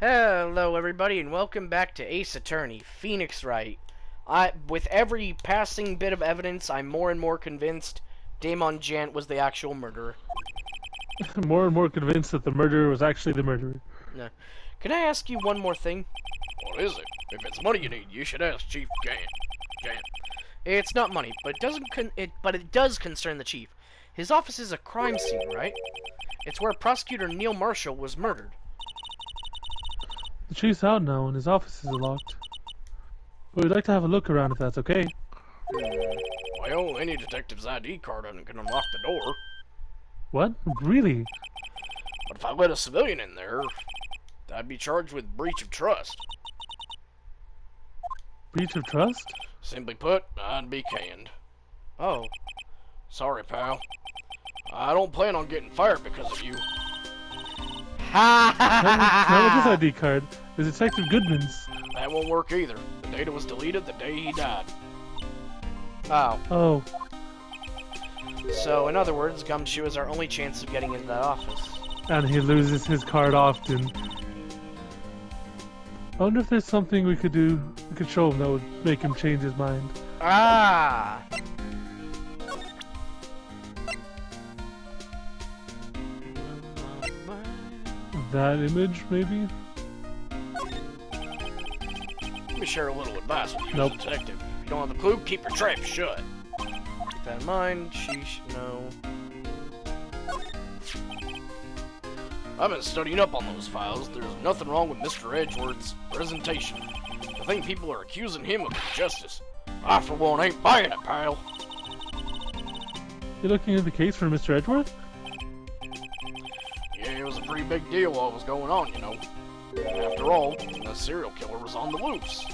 Hello everybody and welcome back to Ace Attorney, Phoenix Wright. With every passing bit of evidence, I'm more and more convinced Damon Jant was the actual murderer. More and more convinced that the murderer was actually the murderer. No. Can I ask you one more thing? What is it? If it's money you need, you should ask Chief Jant. It's not money, but it does concern the chief. His office is a crime scene, right? It's where Prosecutor Neil Marshall was murdered. The chief's out now and his office is locked. But we'd like to have a look around if that's okay. Well, any detective's ID card can unlock the door. What? Really? But if I let a civilian in there, I'd be charged with breach of trust. Breach of trust? Simply put, I'd be canned. Oh. Sorry, pal. I don't plan on getting fired because of you. Ha Not with this ID card. It's Detective Goodman's. That won't work either. The data was deleted the day he died. Oh. Oh. So, in other words, Gumshoe is our only chance of getting into that office. And he loses his card often. I wonder if there's something we could do, we could show him that would make him change his mind. Ah! That image, maybe? Let me share a little advice with you Nope. as a detective. If you don't have a clue, keep your trap shut. Keep that in mind. Sheesh, no. I've been studying up on those files. There's nothing wrong with Mr. Edgeworth's presentation. I think people are accusing him of injustice. I, for one, ain't buying it, pal. You looking at the case for Mr. Edgeworth? Yeah, it was a pretty big deal what was going on, you know. After all, the serial killer was on the loose.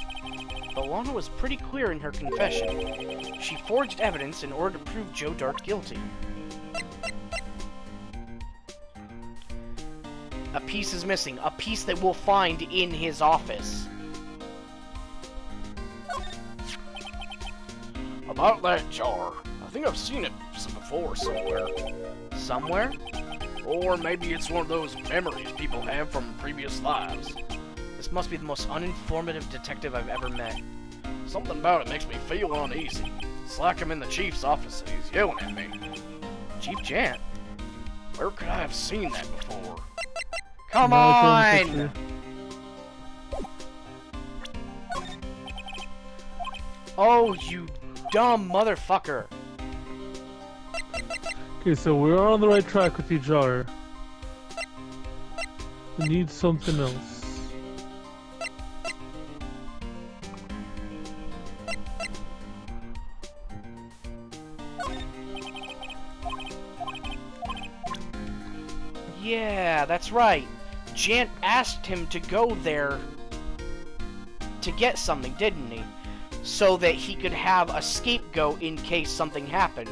But Lana was pretty clear in her confession. She forged evidence in order to prove Joe Dart guilty. A piece is missing. A piece that we'll find in his office. About that jar, I think I've seen it before somewhere. Somewhere? Or maybe it's one of those memories people have from previous lives. This must be the most uninformative detective I've ever met. Something about it makes me feel uneasy. It's like I'm in the chief's office and he's yelling at me. Chief Jant? Where could I have seen that before? Come No, it's on the on! picture. Oh, you dumb motherfucker. Okay, so we're on the right track with the jar. We need something else. Yeah, that's right. Jant asked him to go there to get something, didn't he? So that he could have a scapegoat in case something happened.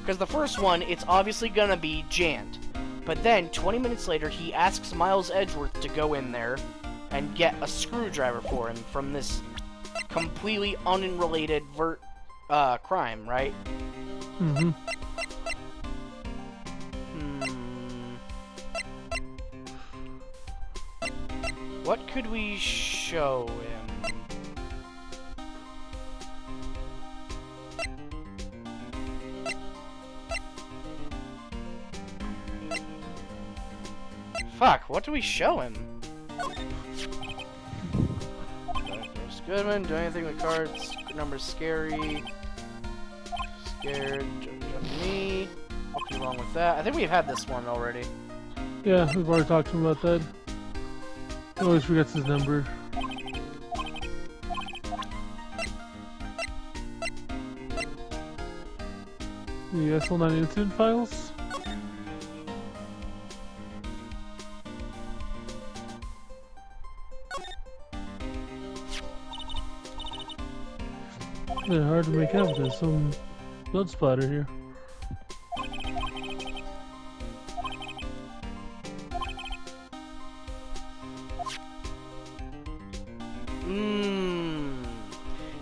Because the first one, it's obviously gonna be Jant. But then, 20 minutes later, he asks Miles Edgeworth to go in there and get a screwdriver for him from this completely unrelated crime, right? Mm-hmm. What could we show him? Fuck, what do we show him? Bruce Goodman, do anything with cards, numbers scary. Scared, me. What could be wrong with that? I think we've had this one already. Yeah, we've already talked to him about that. He always forgets his number. The SL9 incident files? They're hard to make out. There's some blood splatter here.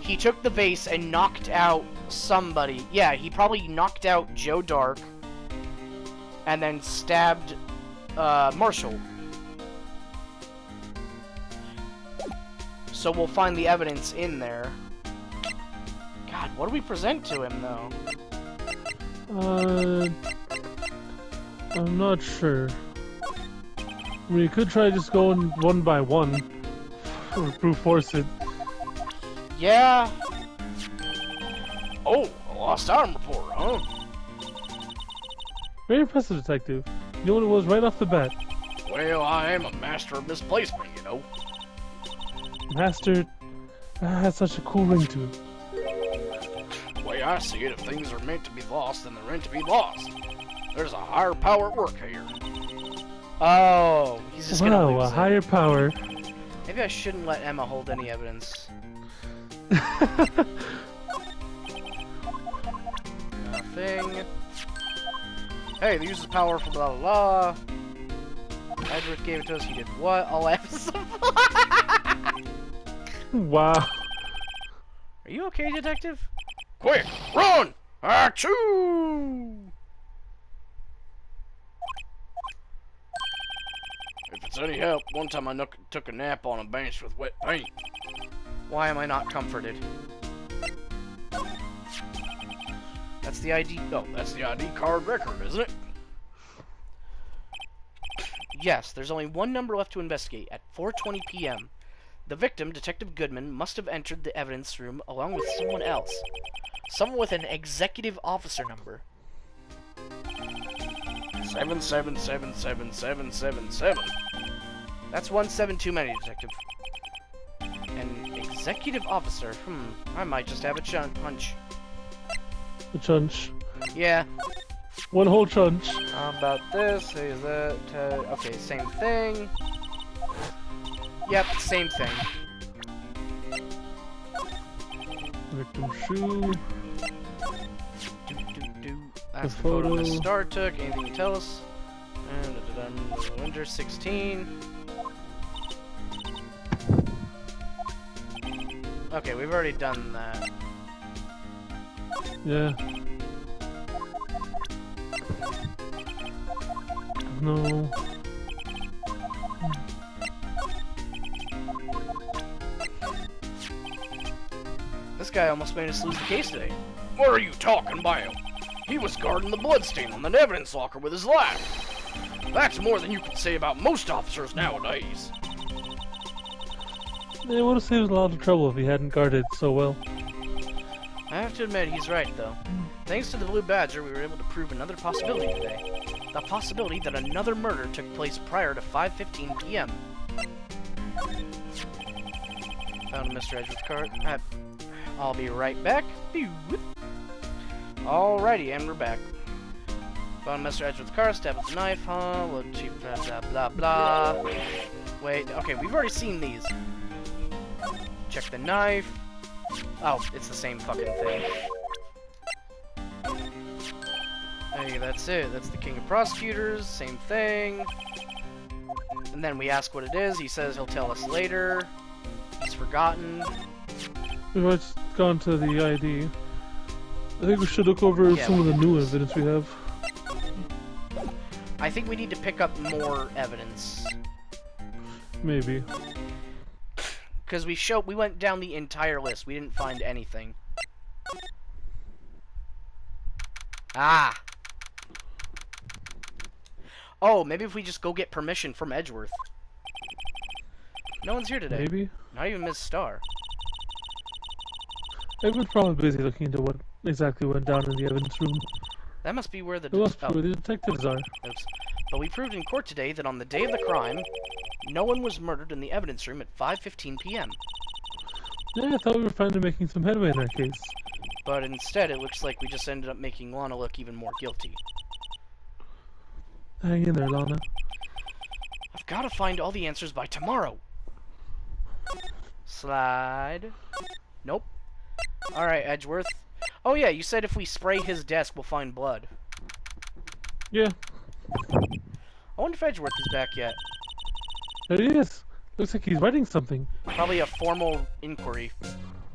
He took the vase and knocked out somebody. Yeah, he probably knocked out Joe Dark and then stabbed Marshall. So we'll find the evidence in there. God, what do we present to him, though? I'm not sure. I mean, you could try just going one by one. Or brute force it. Yeah. Oh, a lost item report, huh? Very impressive, detective. You know what it was right off the bat. Well, I am a master of misplacement, you know. Master has such a cool ring to it. The way I see it, if things are meant to be lost, then they're meant to be lost. There's a higher power at work here. Oh, he's just gonna Wow, lose a it. higher power. Maybe I shouldn't let Emma hold any evidence. Nothing. Hey, they use his power for blah blah blah. Edward gave it to us, he did what? All I have is Wow. Are you okay, detective? Quick, run! Achoo! If it's any help, one time I took a nap on a bench with wet paint. Why am I not comforted? That's the ID. Oh, That's the ID card record, isn't it? yes, there's only one number left to investigate at 4:20 p.m. The victim, Detective Goodman, must have entered the evidence room along with someone else. Someone with an executive officer number. 77777777. That's 17 too many, Detective. An executive officer. I might just have a hunch. A chunch. Yeah. One whole chunch. How about this? Is that... okay, same thing. Yep, same thing. Victim shoe. That's the photo the star took. Anything you tell us? And Winter 16. Okay, we've already done that. Yeah. No. This guy almost made us lose the case today. What are you talking about? He was guarding the bloodstain on the evidence locker with his life. That's more than you can say about most officers nowadays. It would have saved a lot of trouble if he hadn't guarded so well. I have to admit, he's right, though. Thanks to the Blue Badger, we were able to prove another possibility today. The possibility that another murder took place prior to 5:15 p.m. Found Mr. Edgeworth's card. I'll be right back. Alrighty, and we're back. Found Mr. Edgeworth's car, stabbed with a knife, huh? Well, chief, blah, blah, blah. Wait, okay, we've already seen these. Check the knife. Oh, it's the same fucking thing. Hey, that's it. That's the King of Prosecutors. Same thing. And then we ask what it is. He says he'll tell us later. He's forgotten. We've already gone to the ID. I think we should look over some of the new evidence we have. I think we need to pick up more evidence. Maybe. Because we went down the entire list. We didn't find anything. Ah! Oh, maybe if we just go get permission from Edgeworth. No one's here today. Maybe. Not even Miss Starr. Everyone's probably busy looking into what exactly went down in the evidence room. That must be where the... It must be where the detectives are. Oops. But we proved in court today that on the day of the crime, no one was murdered in the evidence room at 5:15 p.m. Yeah, I thought we were finally making some headway in our case. But instead, it looks like we just ended up making Lana look even more guilty. Hang in there, Lana. I've got to find all the answers by tomorrow. Slide. Nope. Alright, Edgeworth. Oh yeah, you said if we spray his desk, we'll find blood. Yeah. I wonder if Edgeworth is back yet. There he is. Looks like he's writing something. Probably a formal inquiry.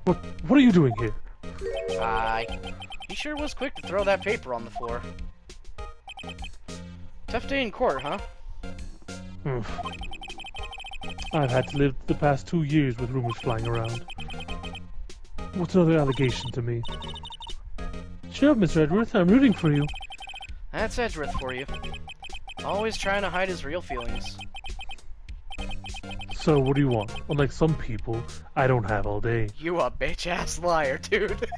What are you doing here? He sure was quick to throw that paper on the floor. Tough day in court, huh? I've had to live the past 2 years with rumors flying around. What's another allegation to me? Cheer up, Mr. Edgeworth. I'm rooting for you. That's Edgeworth for you. Always trying to hide his real feelings. So, what do you want? Unlike some people, I don't have all day. You a bitch-ass liar, dude.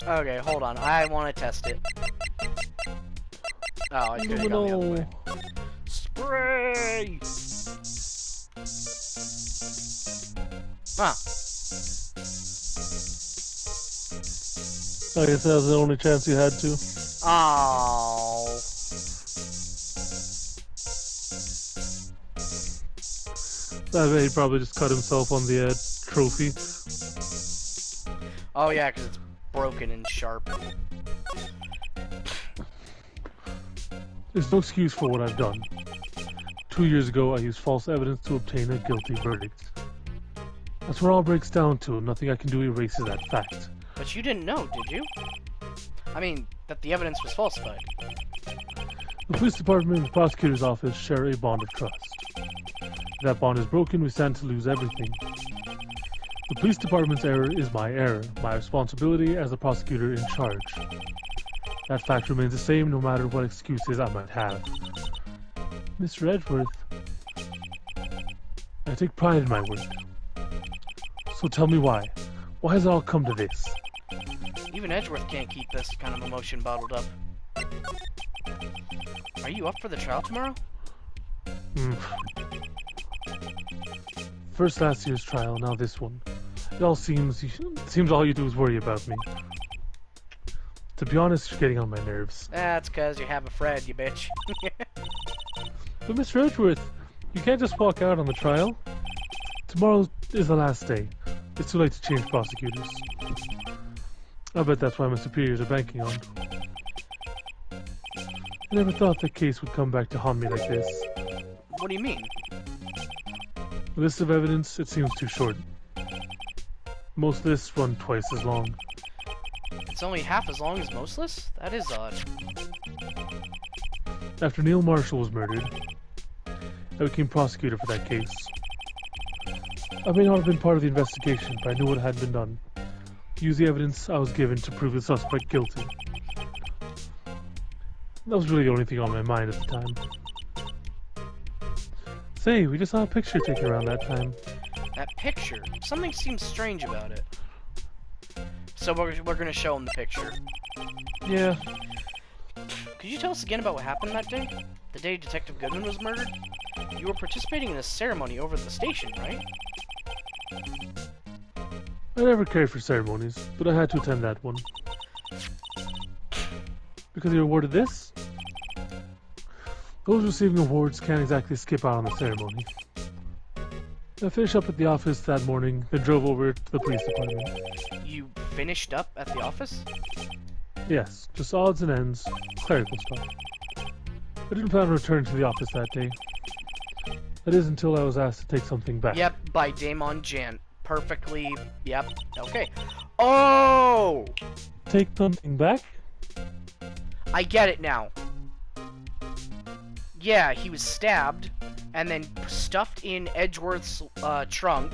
Okay, hold on. I want to test it. Oh, I could have gone the other way. Spray! Ah. I guess that was the only chance you had to. Oh. I bet he probably just cut himself on the trophy. Oh yeah, because it's broken and sharp. There's no excuse for what I've done. 2 years ago, I used false evidence to obtain a guilty verdict. That's where all breaks down to, and nothing I can do erases that fact. But you didn't know, did you? I mean, that the evidence was falsified. The police department and the prosecutor's office share a bond of trust. If that bond is broken, we stand to lose everything. The police department's error is my error, my responsibility as the prosecutor in charge. That fact remains the same no matter what excuses I might have. Mr. Edgeworth, I take pride in my work. So tell me why. Why has it all come to this? Even Edgeworth can't keep this kind of emotion bottled up. Are you up for the trial tomorrow? First last year's trial, now this one. It all seems all you do is worry about me. To be honest, you're getting on my nerves. That's cause you have a Fred, you bitch. But Mr. Edgeworth, you can't just walk out on the trial. Tomorrow is the last day. It's too late to change prosecutors. I bet that's why my superiors are banking on. I never thought the case would come back to haunt me like this. What do you mean? The list of evidence, it seems too short. Most lists run twice as long. It's only half as long as most lists? That is odd. After Neil Marshall was murdered, I became prosecutor for that case. I may not have been part of the investigation, but I knew what had been done. Use the evidence I was given to prove the suspect guilty. That was really the only thing on my mind at the time. Say, we just saw a picture taken around that time. That picture? Something seems strange about it. So we're gonna show him the picture. Yeah. Could you tell us again about what happened that day? The day Detective Goodman was murdered? You were participating in a ceremony over at the station, right? I never cared for ceremonies, but I had to attend that one. Because you awarded this? Those receiving awards can't exactly skip out on the ceremony. I finished up at the office that morning, then drove over to the police department. You finished up at the office? Yes, just odds and ends, clerical stuff. I didn't plan on returning to the office that day. That is until I was asked to take something back. Yep, by Damon Jant. Perfectly, yep, okay. Oh! Take something back? I get it now. Yeah, he was stabbed, and then stuffed in Edgeworth's trunk,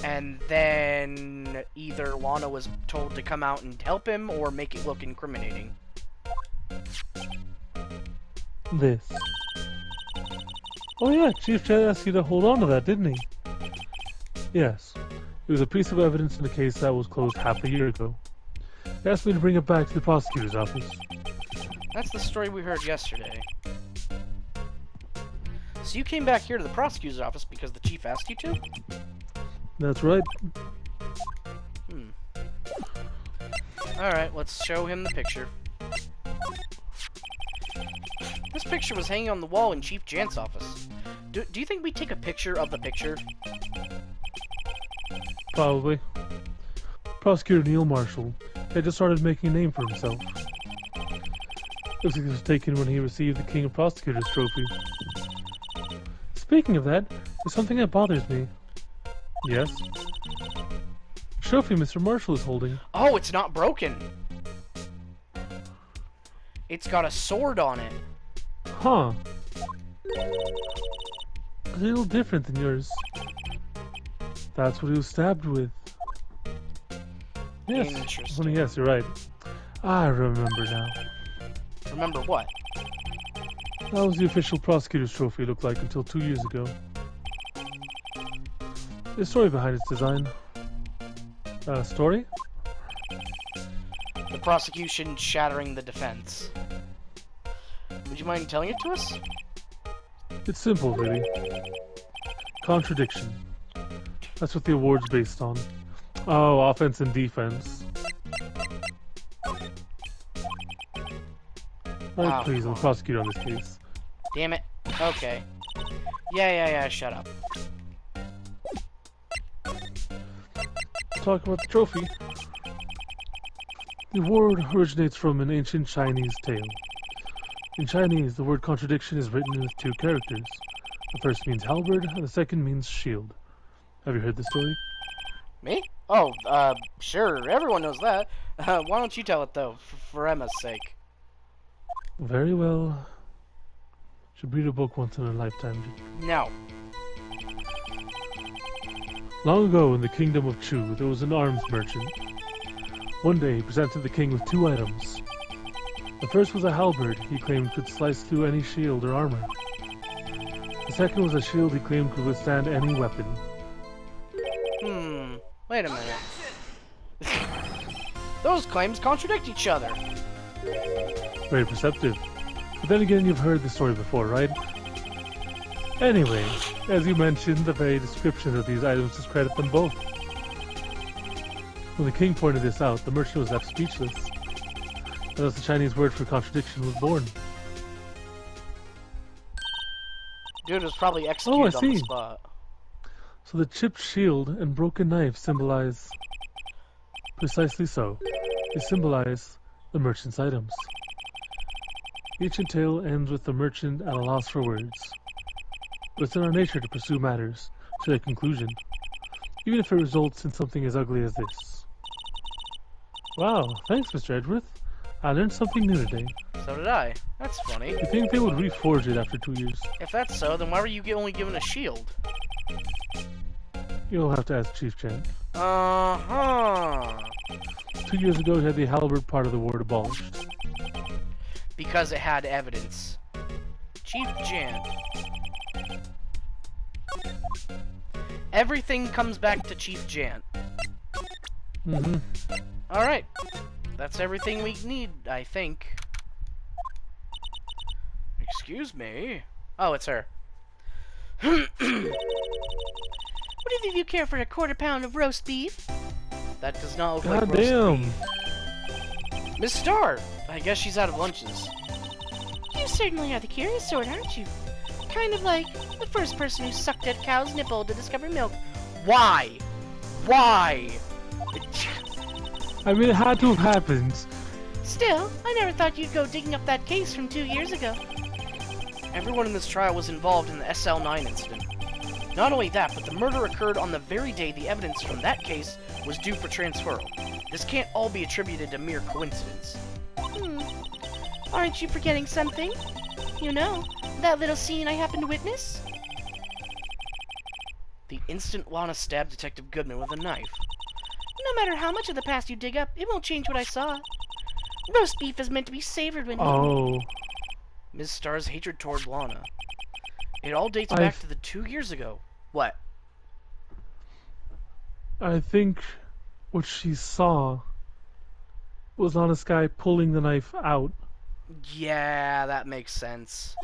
and then either Lana was told to come out and help him, or make it look incriminating. This. Oh yeah, Chief Chet asked you to hold on to that, didn't he? Yes. It was a piece of evidence in a case that was closed half a year ago. He asked me to bring it back to the prosecutor's office. That's the story we heard yesterday. So you came back here to the prosecutor's office because the chief asked you to? That's right. Alright, let's show him the picture. This picture was hanging on the wall in Chief Jant's office. Do you think we'd take a picture of the picture? Probably. Prosecutor Neil Marshall had just started making a name for himself. Looks like it was taken when he received the King of Prosecutors trophy. Speaking of that, there's something that bothers me. Yes? The trophy Mr. Marshall is holding. Oh, it's not broken! It's got a sword on it. Huh. A little different than yours. That's what he was stabbed with. Yes. Interesting. Well, yes, you're right. I remember now. Remember what? That was the official prosecutor's trophy looked like until 2 years ago. The story behind its design. Story? The prosecution shattering the defense. Would you mind telling it to us? It's simple, really. Contradiction. That's what the award's based on. Oh, offense and defense. Right, please, I'm the prosecutor on this case. Damn it. Okay. Yeah, shut up. Talk about the trophy. The award originates from an ancient Chinese tale. In Chinese, the word contradiction is written with 2 characters. The first means halberd, and the second means shield. Have you heard the story? Me? Oh, sure. Everyone knows that. Why don't you tell it, though, for Emma's sake? Very well. Should read a book once in a lifetime. No. Long ago in the kingdom of Chu, there was an arms merchant. One day he presented the king with 2 items. The first was a halberd he claimed could slice through any shield or armor. The second was a shield he claimed could withstand any weapon. Wait a minute. Those claims contradict each other. Very perceptive. But then again, you've heard the story before, right? Anyway, as you mentioned, the very description of these items discredit them both. When the king pointed this out, the merchant was left speechless. And thus the Chinese word for contradiction was born. Dude was probably executed on the see. spot. So the chipped shield and broken knife symbolize... Precisely so. They symbolize the merchant's items. The ancient tale ends with the merchant at a loss for words. But it's in our nature to pursue matters to their conclusion, even if it results in something as ugly as this. Wow, thanks, Mr. Edgeworth. I learned something new today. So did I. That's funny. You think they would reforge it after 2 years? If that's so, then why were you only given a shield? You'll have to ask Chief Chen. 2 years ago, he had the halberd part of the ward abolished. Because it had evidence. Chief Jan. Everything comes back to Chief Jan. Alright. That's everything we need, I think. Excuse me. Oh, it's her. What if you care for a quarter pound of roast beef? That does not look like roast beef. Miss Starr! I guess she's out of lunches. You certainly are the curious sort, aren't you? Kind of like the first person who sucked at a cow's nipple to discover milk. Why? Why? I mean, it had to have happened. Still, I never thought you'd go digging up that case from 2 years ago. Everyone in this trial was involved in the SL9 incident. Not only that, but the murder occurred on the very day the evidence from that case was due for transferal. This can't all be attributed to mere coincidence. Aren't you forgetting something? You know, that little scene I happened to witness? The instant Lana stabbed Detective Goodman with a knife. No matter how much of the past you dig up, it won't change what I saw. Roast beef is meant to be savored when Oh. Ms. Starr's hatred toward Lana. It all dates back to the 2 years ago. What? I think what she saw was on a guy pulling the knife out. Yeah, that makes sense.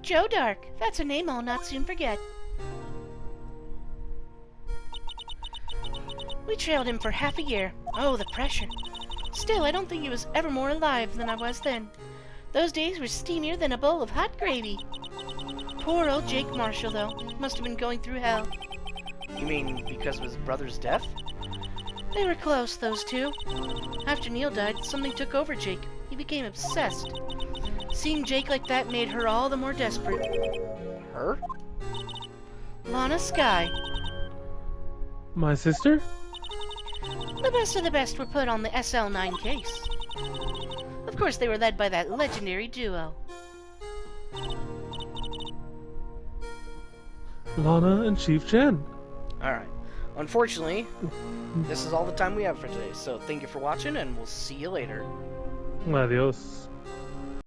Joe Dark. That's a name I'll not soon forget. We trailed him for half a year. Oh, the pressure. Still, I don't think he was ever more alive than I was then. Those days were steamier than a bowl of hot gravy. Poor old Jake Marshall, though. Must have been going through hell. You mean because of his brother's death? They were close, those two. After Neil died, something took over Jake. He became obsessed. Seeing Jake like that made her all the more desperate. Her? Lana Skye. My sister? The best of the best were put on the SL9 case. Of course, they were led by that legendary duo. Lana and Chief Chen. Alright. Unfortunately, this is all the time we have for today, so thank you for watching, and we'll see you later. Adios.